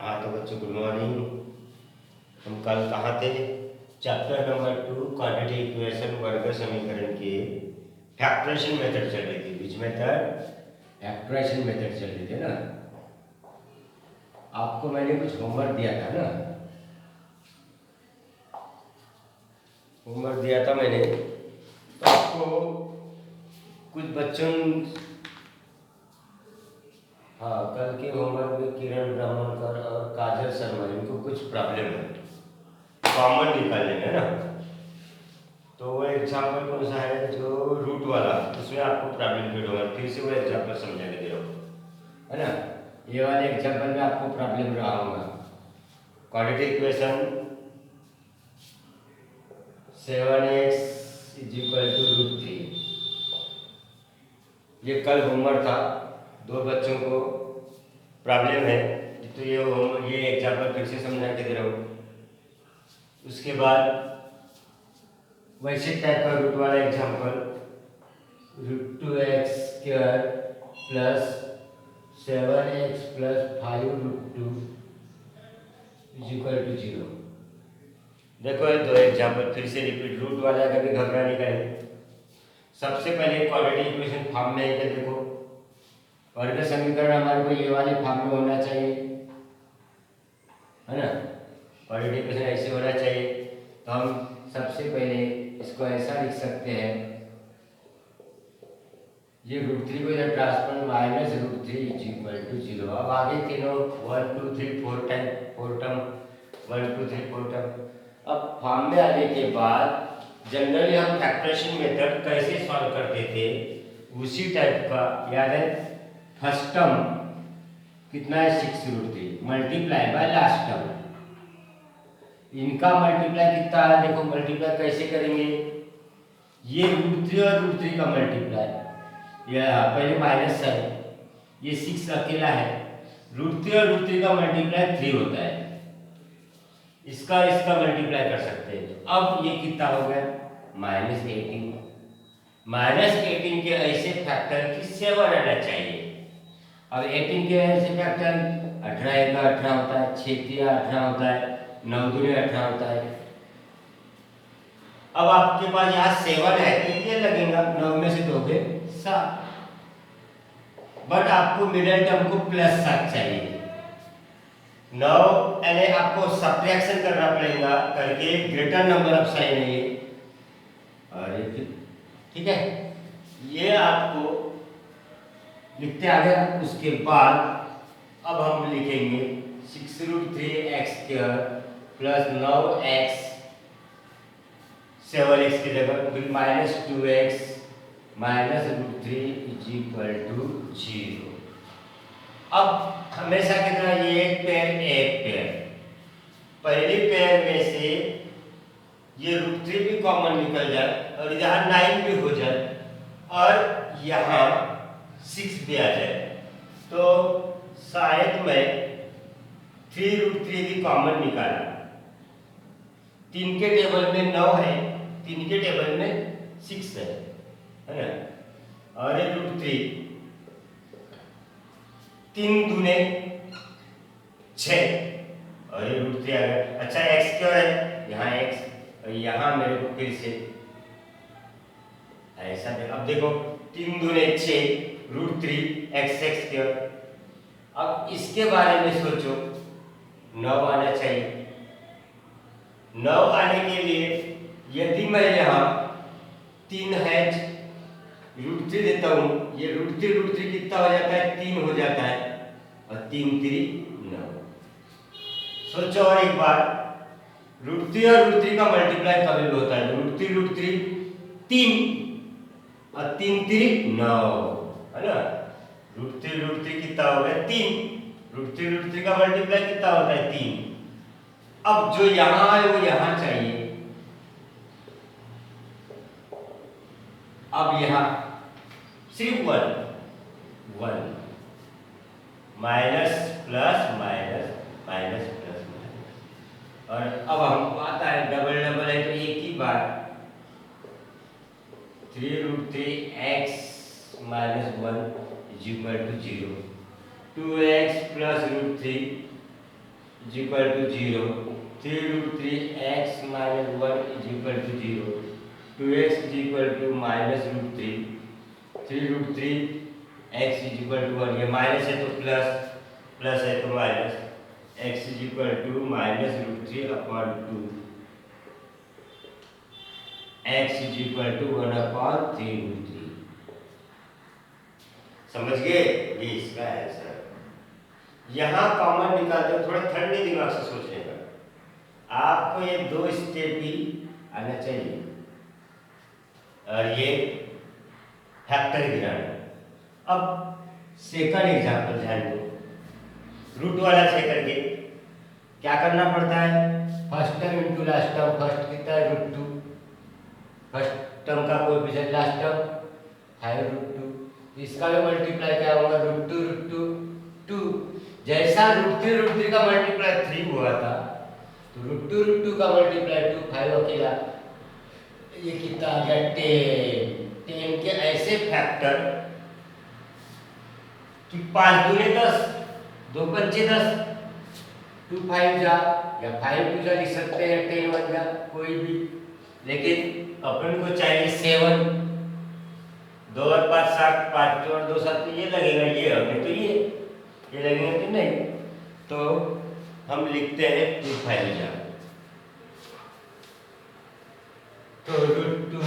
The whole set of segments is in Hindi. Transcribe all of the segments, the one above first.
हाँ तो बच्चों, गुड मॉर्निंग। हम कल कहाँ थे? चैप्टर नंबर 2 क्वाड्रेटिक इक्वेशन, वर्ग समीकरण के फैक्टराइजेशन मेथड चल रही थी। Which method? फैक्टराइजेशन मेथड चल रही थी ना। आपको मैंने कुछ होमवर्क दिया था ना, होमवर्क दिया था मैंने, तो आपको कुछ बच्चों, हाँ, कल के होमवर्क में किरण ब्राह्मणकर और काजल शर्मा, इनको कुछ प्रॉब्लम है, कॉमन निकालने में ना। तो वो एग्जाम्पल कौन सा है? जो रूट वाला, उसमें आपको प्रॉब्लम फिट होगा। फिर से वो एग्जाम्पल समझा के दे रहा हूँ, है ना। ये वाले एग्जाम्पल में आपको प्रॉब्लम रहा होगा। क्वाड्रेटिक इक्वेशन 7x = √3, ये कल होमवर्क था, दो बच्चों को प्रॉब्लम है, तो ये एग्जाम्पल फिर से समझा के दे रहा हूँ। उसके बाद वैसे टाइप का रूट वाला एग्जाम्पल, √2x² + 7x + 5√2 = 0। देखो ये दो एग्जाम्पल फिर से रिपीट। रूट वाला कभी घबराने का नहीं। सबसे पहले क्वाड्रेटिक इक्वेशन फॉर्म में है, देखो वर्ग समीकरण हमारे को ये वाले फॉर्म में होना चाहिए, है ना। क्वाड्रेटिक इक्वेशन ऐसे होना चाहिए। तो हम सबसे पहले इसको ऐसा लिख सकते हैं, ये √3 को इधर ट्रांसफर -√3 = 0। अब आगे तीनों 1 2 3 4 टाइम 4 टर्म 1 2 3 4 टर्म। अब फॉर्म में आने के बाद जनरली हम फैक्टराइजेशन मेथड कैसे सॉल्व करते थे, उसी टाइप का याद है। फर्स्ट टर्म कितना है? 6√3 मल्टीप्लाई बाय लास्ट टर्म। इनका मल्टीप्लाई कितना है? देखो मल्टीप्लाई कैसे करेंगे, ये √3 और √3 का मल्टीप्लाई, यह पहले माइनस है, ये 6 अकेला है, √3 और √3 का मल्टीप्लाई 3 होता है। इसका मल्टीप्लाई कर सकते हैं। अब ये कितना हो गया? -18। -18 के ऐसे फैक्टर की 7 आना चाहिए। अब 18 के ऐसे फैक्टर 18 का 18 होता है, 6 3 18 होता है, 9 2 18 होता है। अब आपके पास यहाँ 7 है तो ये लगेगा, 9 में से दोगे 7, बट आपको मिडिल टर्म को +7 चाहिए। 9 यानी आपको सब्ट्रैक्शन करना पड़ेगा, करके ग्रेटर नंबर ऑफ साइन है ये, और ये ठीक है। ये आपको लिखते आ गया। उसके बाद अब हम लिखेंगे 6√3x² + 9x 7x की जगह फिर -2x -√3 = 0। अब हमेशा की तरह ये एक पेयर, पहली पेयर में से ये √3 भी कॉमन निकल जाए और यहाँ 9 भी हो जाए और यहाँ 6 भी आ जाए, तो शायद मैं 3√3 भी कॉमन निकाला। 3 के टेबल में 9 है, 3 के टेबल में 6 है ना। और ये √3, 3 दूने 6 और ये √3 आ गया। अच्छा x क्यों है? यहाँ x, और यहाँ मेरे को फिर से ऐसा दे। अब देखो 3 दूने 6 √3 x²। अब इसके बारे में सोचो, 9 आना चाहिए। 9 आने के लिए यदि मैं यहाँ 3 है √3 देता हूँ, ये √3 कितना हो जाता है? 3 हो जाता है, और 3 3 9। सोचो और एक बार, √3 और √3 का मल्टीप्लाई कभी भी होता है, √3 3 और 3 3 9, है ना। √3 कितना हो गया? 3। √3 का मल्टीप्लाई कितना होता है? 3। अब जो यहाँ है वो यहाँ चाहिए। अब यहाँ सिर्फ 1 minus plus minus minus plus minus, और अब हमको आता है डबल है तो एक ही बार 3√3x - 1 is equal to 0, 2x plus root 3 is equal to 0, 3 root 3 x minus 1 is equal to 0, 2x is equal to minus root 3, 3 root 3 x is equal to 1। ये माइनस है तो प्लस, प्लस है तो minus, x is equal to minus root 3 upon 2, x is equal to 1 upon 3 root 3। समझ गए? ये इसका आंसर। यहाँ कॉमन निकालते हो, थोड़ा ठंडे दिमाग से सोचने का। आपको ये 2 स्टेप ही आना चाहिए और ये फैक्टर गिराना। अब सेकंड एग्जांपल ध्यान दो, रूट वाला से करके क्या करना पड़ता है? First term into last term. First कितना है? रूट 2, फर्स्ट टर्म का कोएफिशिएंट लास्ट टर्म 5 रूट 2, इसका भी मल्टीप्लाई क्या होगा? रूट 2 2। जैसा रूट 3 का मल्टीप्लाई 3 हुआ था, तो रूट 2 का मल्टीप्लाई 2, 5 अकेला, ये कितना आ गया? 10 के ऐसे फैक्टर कि 5 दूने 10, 2 पंचे 10, 2 5 जा या 5 2 जा लिख सकते हैं, 10 1 जा कोई भी, लेकिन अपन को चाहिए 7। 2 और 5 7, 5 और 2 7, तो ये लगेगा, ये हमें तो ये लगेगा कि नहीं, तो हम लिखते हैं 2 5 जा, तो रूट 2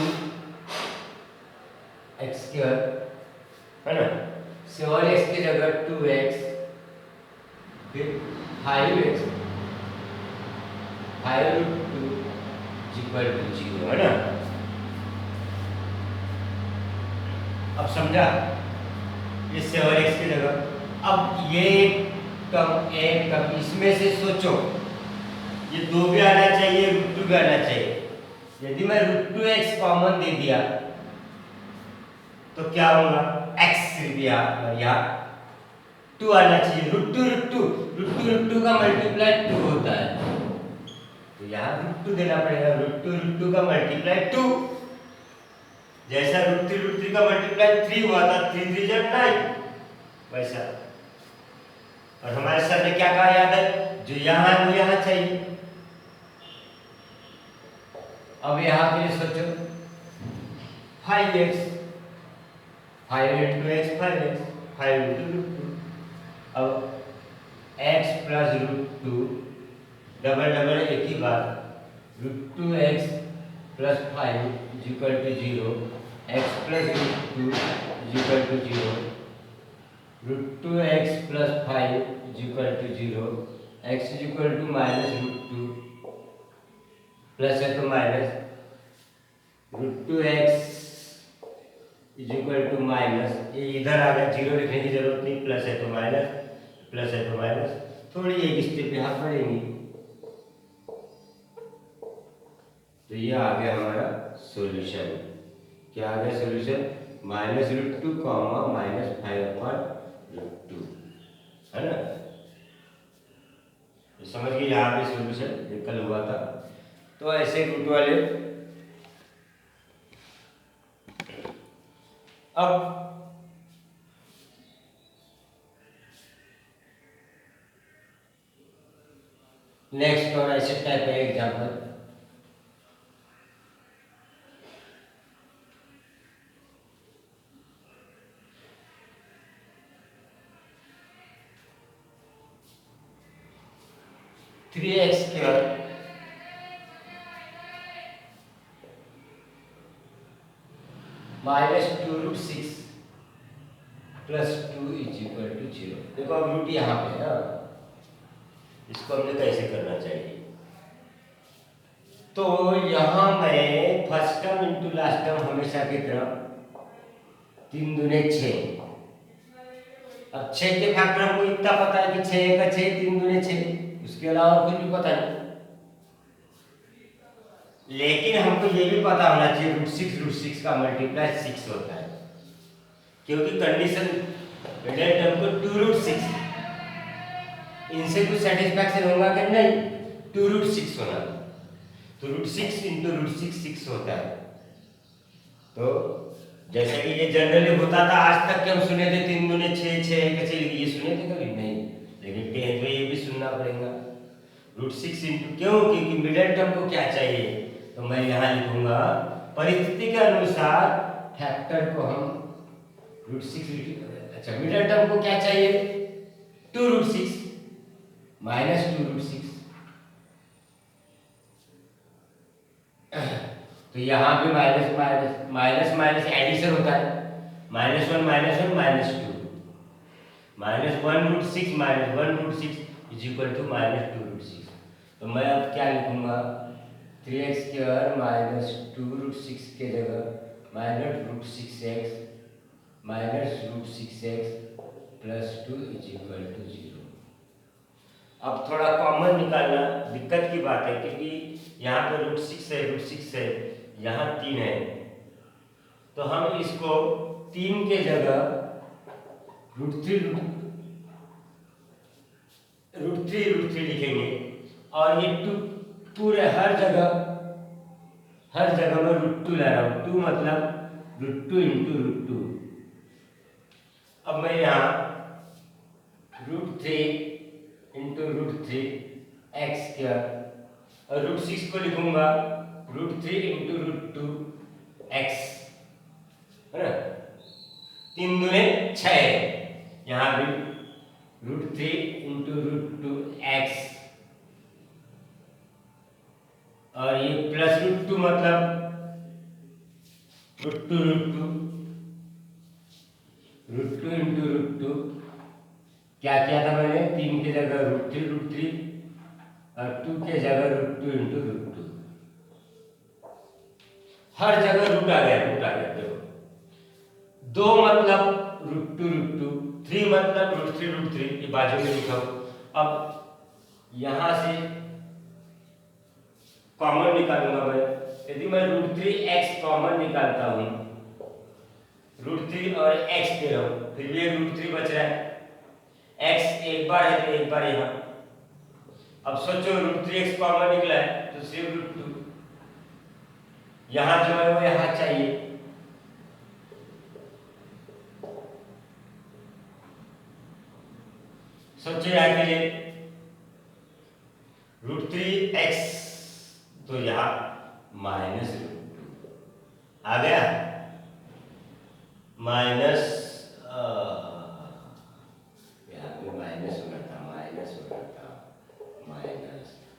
एक्स स्क्वायर है ना, 7x की जगह 2x, फिर 5x, 5 रूट 2 इक्वल टू 0 है ना। अब समझा? ये 7x की जगह, अब ये एक टर्म इसमें से सोचो, ये 2 भी आना चाहिए, रूट 2 भी आना चाहिए। यदि मैं रूट 2x कॉमन दे दिया तो क्या होगा? x यहाँ 2 आना चाहिए, रूट 2 का मल्टीप्लाई 2 होता है, तो यहाँ रूट 2 देना पड़ेगा। रूट 2 का मल्टीप्लाई 2, जैसा रूट 3 का मल्टीप्लाई 3 हुआ था, 3 3 जा 9, वैसा। और हमारे सर ने क्या कहा याद है? जो यहाँ है वो यहाँ चाहिए। अब यहाँ के लिए सोचो, 5x, 5 into x 5x, 5 into root 2। अब x plus root 2 double double एक ही बार, root 2x plus 5 is equal to 0, x plus root 2 is equal to 0, root 2x plus 5 is equal to 0, x is equal to minus root 2, plus है तो minus, root 2x is equal to minus, ये इधर आ गया, 0 लिखने की जरूरत नहीं, प्लस है तो माइनस, प्लस है तो माइनस, थोड़ी एक स्टेप यहाँ पड़ेंगी, तो ये आ गया हमारा सॉल्यूशन। क्या आ गया solution? Minus root 2 comma minus 5 upon root 2, है ना। तो समझ गए यहाँ पे सॉल्यूशन ये कल हुआ था। तो ऐसे रूट वाले, अब नेक्स्ट और ऐसे टाइप का example, three x square minus 2 root 6 प्लस 2 इज इक्वल टू 0। देखो अब रूट यहाँ पे है, इसको हमने कैसे करना चाहिए? तो यहाँ मैं first term into last term हमेशा की तरह 3 दूने 6। अब 6 के फैक्टर हमको इतना पता है कि 6 का 6, 3 दूने 6, उसके अलावा कुछ भी पता नहीं। लेकिन हमको ये भी पता होना चाहिए रूट 6 का मल्टीप्लाई 6 होता है, क्योंकि कंडीशन मिडिल टर्म को 2 रूट 6, इनसे कुछ सेटिस्फैक्शन होगा कि नहीं? 2 रूट 6 होना, तो रूट 6 इंटू रूट 6 6 होता है, तो जैसे कि ये जनरली होता था, आज तक के हम सुने थे 3 दूने 6, 6 कैसे लिखी, ये सुने थे कभी नहीं, लेकिन 10th में ये भी सुनना पड़ेगा। √6 इंटू, क्यों, क्योंकि मिडिल टर्म को क्या चाहिए, तो मैं यहाँ लिखूंगा परिस्थिति के अनुसार फैक्टर को हम √6, अच्छा मिडिल टर्म को क्या चाहिए 2√6 माइनस 2√6, तो यहाँ भी minus minus minus minus addition होता है, -1 -1 -2, -1√6 -1√6 इज इक्वल टू -2√6। तो मैं अब क्या लिखूंगा 3x² माइनस 2√6 के जगह -√6x -√6x plus 2 is equal to 0। अब थोड़ा कॉमन निकालना दिक्कत की बात है, क्योंकि यहाँ पे √6 है, यहाँ 3 है, तो हम इसको 3 के जगह √3 लिखेंगे, और ये 2 पूरे हर जगह में √2 ला रहा हूँ, 2 मतलब √2 इंटू √2। अब मैं यहाँ √3 इंटू √3 और √6 को लिखूंगा √3 इंटू √2 है ना, 3 दूने 6, यहाँ भी √3 इंटू √2 और ये प्लस √2 मतलब √2 इंटू √2, क्या किया था मैंने, 3 की जगह √3 और 2 के जगह √2 इंटू √2, हर जगह रूट आ गया देखो, 2 मतलब √2, 3 मतलब √3, ये बाजू में लिखा हो। अब यहाँ से कॉमन निकालूंगा मैं, यदि मैं √3x कॉमन निकालता हूँ, √3 और x दे रहा हूँ, फिर भी एक √3 बच रहा है, x एक बार है तो एक बार यहाँ। अब सोचो √3x कॉमन निकला है तो सिर्फ √2, यहाँ जो है वो यहाँ चाहिए, सोचो यहाँ के लिए √3x, तो यहाँ -√2 आ गया, माइनस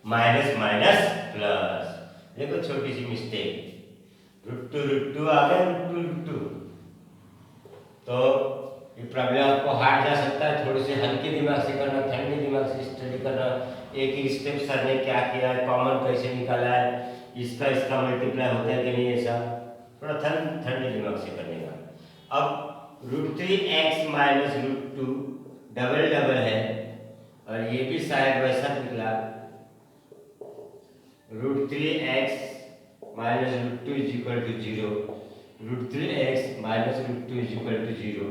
माइनस माइनस प्लस, देखो छोटी सी मिस्टेक, √2 आ गया, √2, तो ये प्रॉब्लम आपको हार्ड जा सकता है, थोड़ी सी हल्के दिमाग से करना, ठंडे दिमाग से स्टडी करना। एक ही स्टेप सर ने क्या किया है, कॉमन कैसे निकाला है, इसका मल्टीप्लाई होता है कि नहीं, ऐसा थोड़ा ठंडे दिमाग से करने का। अब √3x माइनस √2 डबल है, और ये भी शायद वैसा निकला, √3x minus √2 is equal to 0, √3x minus √2 is equal to 0,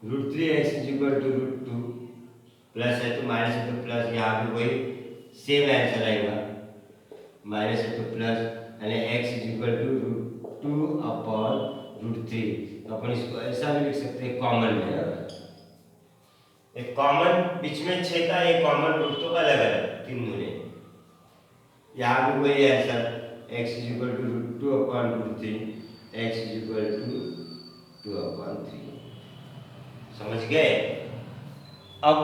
√3x is equal to √2, plus है तो माइनस है तो प्लस, यहाँ भी वही सेम आंसर आएगा, माइनस है तो प्लस, यानी x इज इक्वल टू √2/√3। तो अपन इसको ऐसा भी लिख सकते हैं कॉमन में, एक कॉमन बीच में 6 का एक कॉमन रूट तो अलग अलग 3 दूने, यहाँ भी वही answer, x is equal to √2/√3, x is equal to 2/3। समझ गए? अब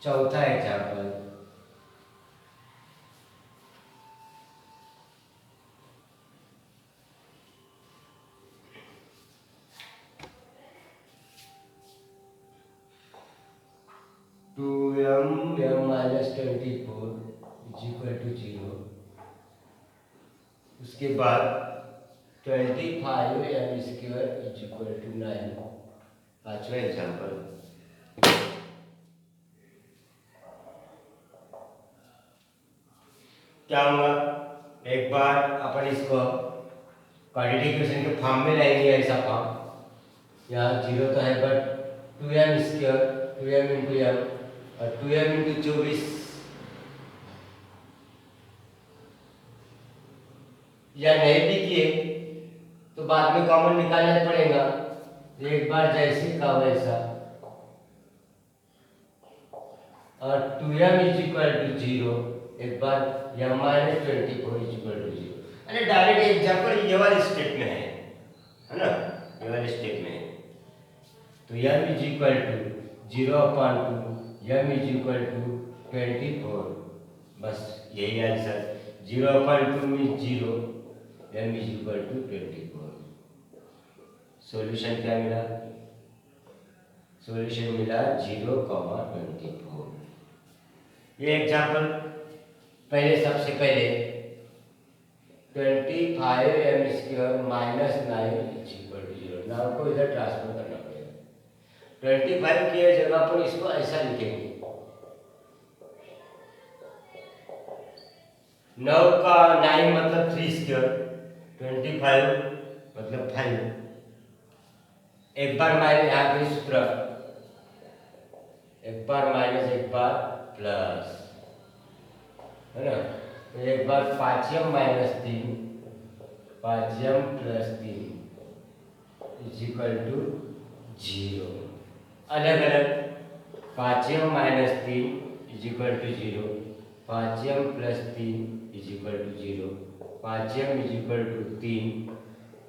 चौथा एग्जाम्पल, -24 इज इक्वल टू 0, उसके बाद 25m² इज इक्वल टू 9। पांचवा एग्जाम्पल, क्या होगा, एक बार अपन इसको क्वाड्रेटिक इक्वेशन के फॉर्म में लाएंगे, ऐसा फॉर्म, यहाँ 0 तो है but 2m² 2m into m और 2m इंटू 24 या नहीं भी किए तो बाद में कॉमन निकालना पड़ेगा। तो एक बार जैसे का वैसा, और 2m इज इक्वल टू 0, एक बार m minus 24 is equal to 0। अरे डायरेक्ट एग्जाम्पल ये वाले स्टेप में है ना, ये वाले स्टेप में है। तो m is equal to 0/2, m is equal to 24, बस यही answer. 0/2 means 0, m is equal to 24। Solution क्या मिला? सॉल्यूशन मिला 0,24। ये एग्जाम्पल पहले, सबसे पहले 25m² minus 9 is equal to 0। 9 को इधर ट्रांसफर करना पड़ेगा। 25 की जगह पर इसको ऐसा लिखेंगे, 9 का 9 मतलब 3², 25 मतलब 5। एक बार माइनस, यहाँ पे सूत्र, एक बार माइनस एक बार प्लस, है ना। तो एक बार 5m minus 3, 5m plus 3 is equal to 0। अलग अलग, 5m minus 3 is equal to 0, 5m plus 3 is equal to 0, 5m is equal to 3,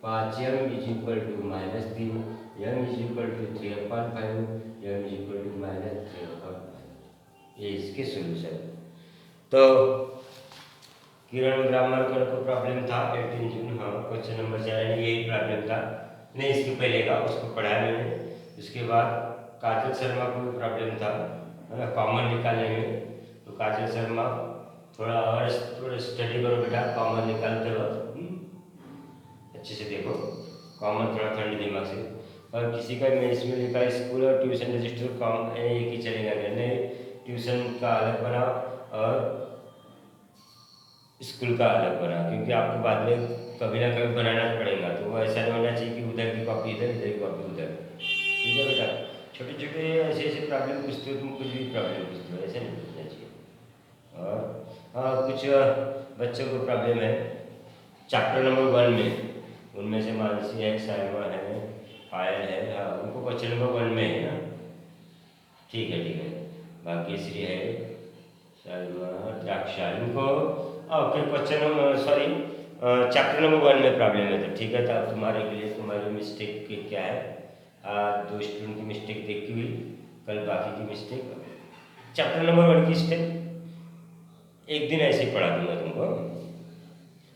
5m is equal to minus 3, m is equal to 3/5, m is equal to minus 3/5। ये इसके सॉल्यूशन। तो किरण ग्रामरकर को प्रॉब्लम था 18 जून, हाँ क्वेश्चन नंबर 4 यही प्रॉब्लम था। नहीं, इसके पहले का उसको पढ़ाया मैंने। उसके बाद काजल शर्मा को भी प्रॉब्लम था, है ना, कॉमन निकालने में। तो काजल शर्मा थोड़ा स्टडी करो बेटा, कॉमन निकालते वक्त अच्छे से देखो, कॉमन थोड़ा ठंडे दिमाग से। और किसी का मैं इसमें लिखा स्कूल और ट्यूशन रजिस्टर कॉम एक ही चलेगा, नहीं ट्यूशन का अलग बना और स्कूल का अलग बना, क्योंकि आपको बाद में कभी ना कभी बनाना पड़ेगा। तो वो ऐसा नहीं होना चाहिए कि उधर की कॉपी इधर, इधर की कॉपी उधर। ठीक है बेटा, छोटे छोटे ऐसे ऐसे प्रॉब्लम पूछते हो तुम, कुछ भी प्रॉब्लम पूछते हो, ऐसे नहीं पूछना चाहिए। और हाँ, कुछ बच्चों को प्रॉब्लम है चैप्टर नंबर 1 में, उनमें से मानसी है, साइमा है, पायल है, हाँ उनको क्वेश्चन नंबर 1 में है ना। ठीक है, भाग्यश्री है, शर्मा, द्राक्षा, इनको okay question sorry chapter number 1 में प्रॉब्लम है। तो ठीक है, तो तुम्हारे के लिए तुम्हारी मिस्टेक क्या है, आज 2 स्टूडेंट की मिस्टेक देखी हुई, कल बाकी की मिस्टेक। चैप्टर नंबर 1 की स्टेप एक दिन ऐसे ही पढ़ा दूंगा तुमको,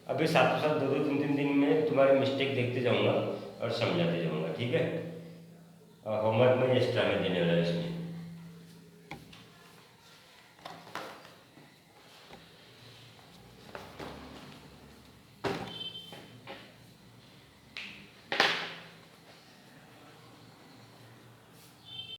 अभी साथ 2-3 दिन में तुम्हारे मिस्टेक देखते जाऊंगा और समझाते जाऊंगा। ठीक है, होमवर्क में एक्स्ट्रा में देने वाला इसमें।